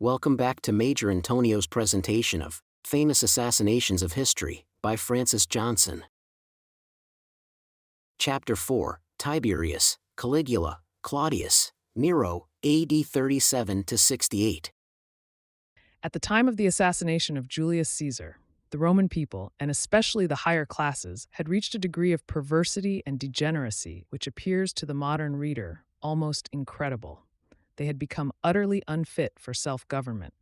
Welcome back to Major Antonio's presentation of Famous Assassinations of History by Francis Johnson. Chapter 4, Tiberius, Caligula, Claudius, Nero, AD 37 to 68. At the time of the assassination of Julius Caesar, the Roman people, and especially the higher classes, had reached a degree of perversity and degeneracy which appears to the modern reader almost incredible. They had become utterly unfit for self-government.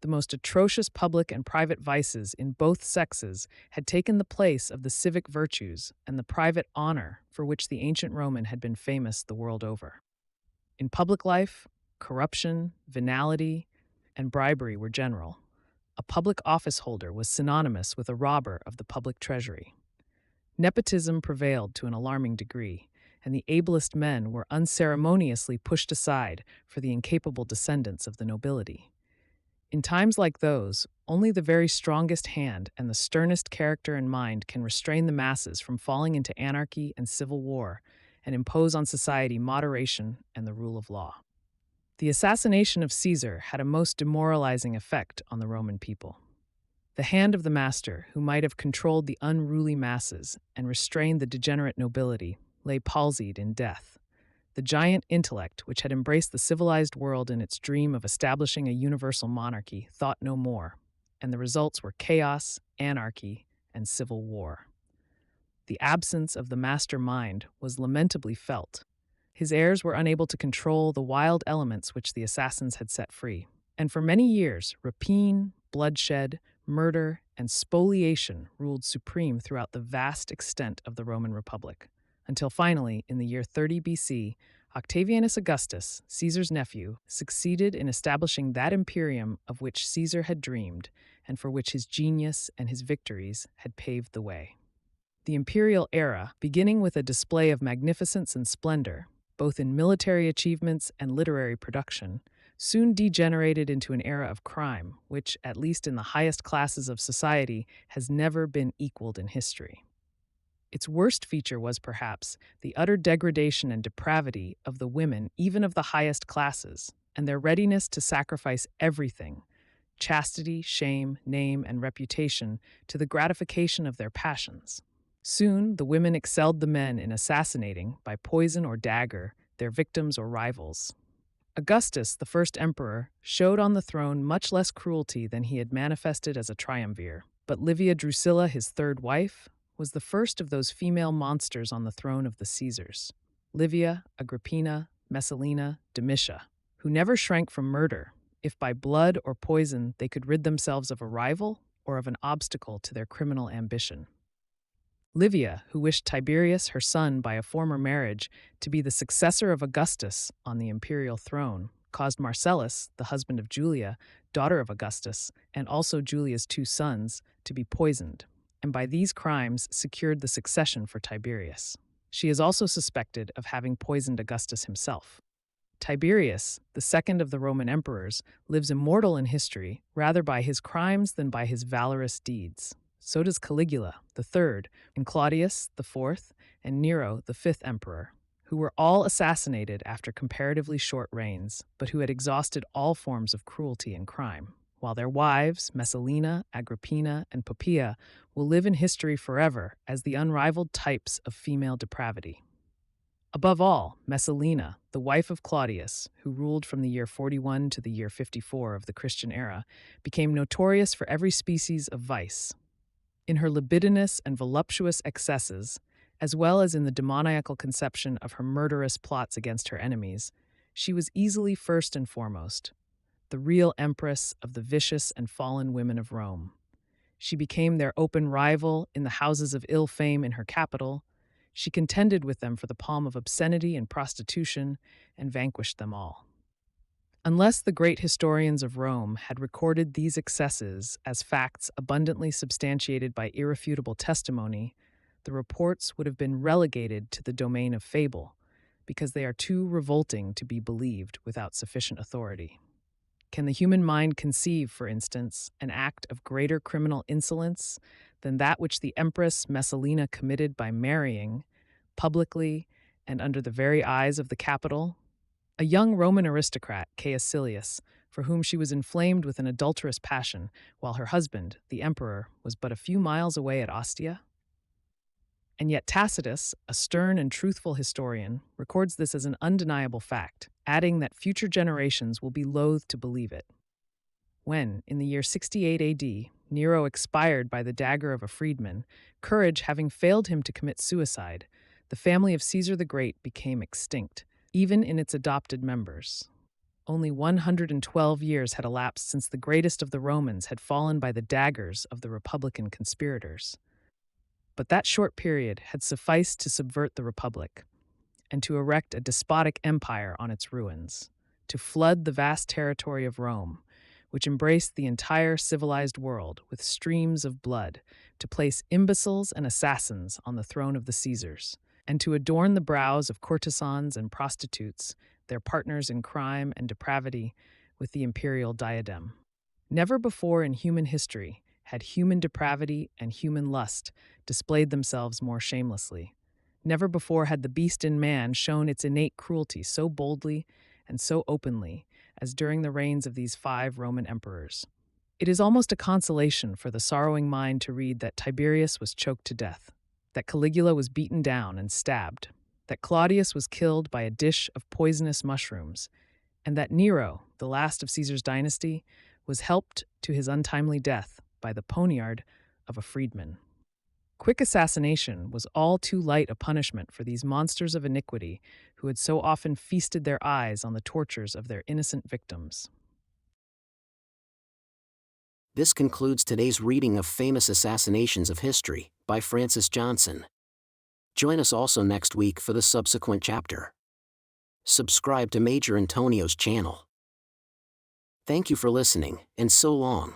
The most atrocious public and private vices in both sexes had taken the place of the civic virtues and the private honor for which the ancient Roman had been famous the world over. In public life, corruption, venality, and bribery were general. A public office holder was synonymous with a robber of the public treasury. Nepotism prevailed to an alarming degree, and the ablest men were unceremoniously pushed aside for the incapable descendants of the nobility. In times like those, only the very strongest hand and the sternest character and mind can restrain the masses from falling into anarchy and civil war and impose on society moderation and the rule of law. The assassination of Caesar had a most demoralizing effect on the Roman people. The hand of the master, who might have controlled the unruly masses and restrained the degenerate nobility, lay palsied in death. The giant intellect, which had embraced the civilized world in its dream of establishing a universal monarchy, thought no more, and the results were chaos, anarchy, and civil war. The absence of the master mind was lamentably felt. His heirs were unable to control the wild elements which the assassins had set free, and for many years, rapine, bloodshed, murder, and spoliation ruled supreme throughout the vast extent of the Roman Republic, until finally, in the year 30 BC, Octavianus Augustus, Caesar's nephew, succeeded in establishing that imperium of which Caesar had dreamed and for which his genius and his victories had paved the way. The imperial era, beginning with a display of magnificence and splendor, both in military achievements and literary production, soon degenerated into an era of crime, which, at least in the highest classes of society, has never been equaled in history. Its worst feature was, perhaps, the utter degradation and depravity of the women, even of the highest classes, and their readiness to sacrifice everything, chastity, shame, name, and reputation, to the gratification of their passions. Soon, the women excelled the men in assassinating, by poison or dagger, their victims or rivals. Augustus, the first emperor, showed on the throne much less cruelty than he had manifested as a triumvir, but Livia Drusilla, his third wife, was the first of those female monsters on the throne of the Caesars. Livia, Agrippina, Messalina, Domitia, who never shrank from murder, if by blood or poison they could rid themselves of a rival or of an obstacle to their criminal ambition. Livia, who wished Tiberius, her son, by a former marriage, to be the successor of Augustus on the imperial throne, caused Marcellus, the husband of Julia, daughter of Augustus, and also Julia's two sons, to be poisoned, and by these crimes secured the succession for Tiberius. She is also suspected of having poisoned Augustus himself. Tiberius, the second of the Roman emperors, lives immortal in history rather by his crimes than by his valorous deeds. So does Caligula, the third, and Claudius, the fourth, and Nero, the fifth emperor, who were all assassinated after comparatively short reigns, but who had exhausted all forms of cruelty and crime, while their wives, Messalina, Agrippina, and Poppaea, will live in history forever as the unrivaled types of female depravity. Above all, Messalina, the wife of Claudius, who ruled from the year 41 to the year 54 of the Christian era, became notorious for every species of vice. In her libidinous and voluptuous excesses, as well as in the demoniacal conception of her murderous plots against her enemies, she was easily first and foremost, the real empress of the vicious and fallen women of Rome. She became their open rival in the houses of ill fame in her capital. She contended with them for the palm of obscenity and prostitution, and vanquished them all. Unless the great historians of Rome had recorded these excesses as facts abundantly substantiated by irrefutable testimony, the reports would have been relegated to the domain of fable, because they are too revolting to be believed without sufficient authority. Can the human mind conceive, for instance, an act of greater criminal insolence than that which the Empress Messalina committed by marrying, publicly and under the very eyes of the capital, a young Roman aristocrat, Caecilius, for whom she was inflamed with an adulterous passion, while her husband, the emperor, was but a few miles away at Ostia? And yet Tacitus, a stern and truthful historian, records this as an undeniable fact, adding that future generations will be loath to believe it. When, in the year 68 AD, Nero expired by the dagger of a freedman, courage having failed him to commit suicide, the family of Caesar the Great became extinct, even in its adopted members. Only 112 years had elapsed since the greatest of the Romans had fallen by the daggers of the Republican conspirators. But that short period had sufficed to subvert the Republic and to erect a despotic empire on its ruins, to flood the vast territory of Rome, which embraced the entire civilized world with streams of blood, to place imbeciles and assassins on the throne of the Caesars, and to adorn the brows of courtesans and prostitutes, their partners in crime and depravity, with the imperial diadem. Never before in human history had human depravity and human lust displayed themselves more shamelessly. Never before had the beast in man shown its innate cruelty so boldly and so openly as during the reigns of these 5 Roman emperors. It is almost a consolation for the sorrowing mind to read that Tiberius was choked to death, that Caligula was beaten down and stabbed, that Claudius was killed by a dish of poisonous mushrooms, and that Nero, the last of Caesar's dynasty, was helped to his untimely death by the poniard of a freedman. Quick assassination was all too light a punishment for these monsters of iniquity who had so often feasted their eyes on the tortures of their innocent victims. This concludes today's reading of Famous Assassinations of History by Francis Johnson. Join us also next week for the subsequent chapter. Subscribe to Major Antonio's channel. Thank you for listening, and so long.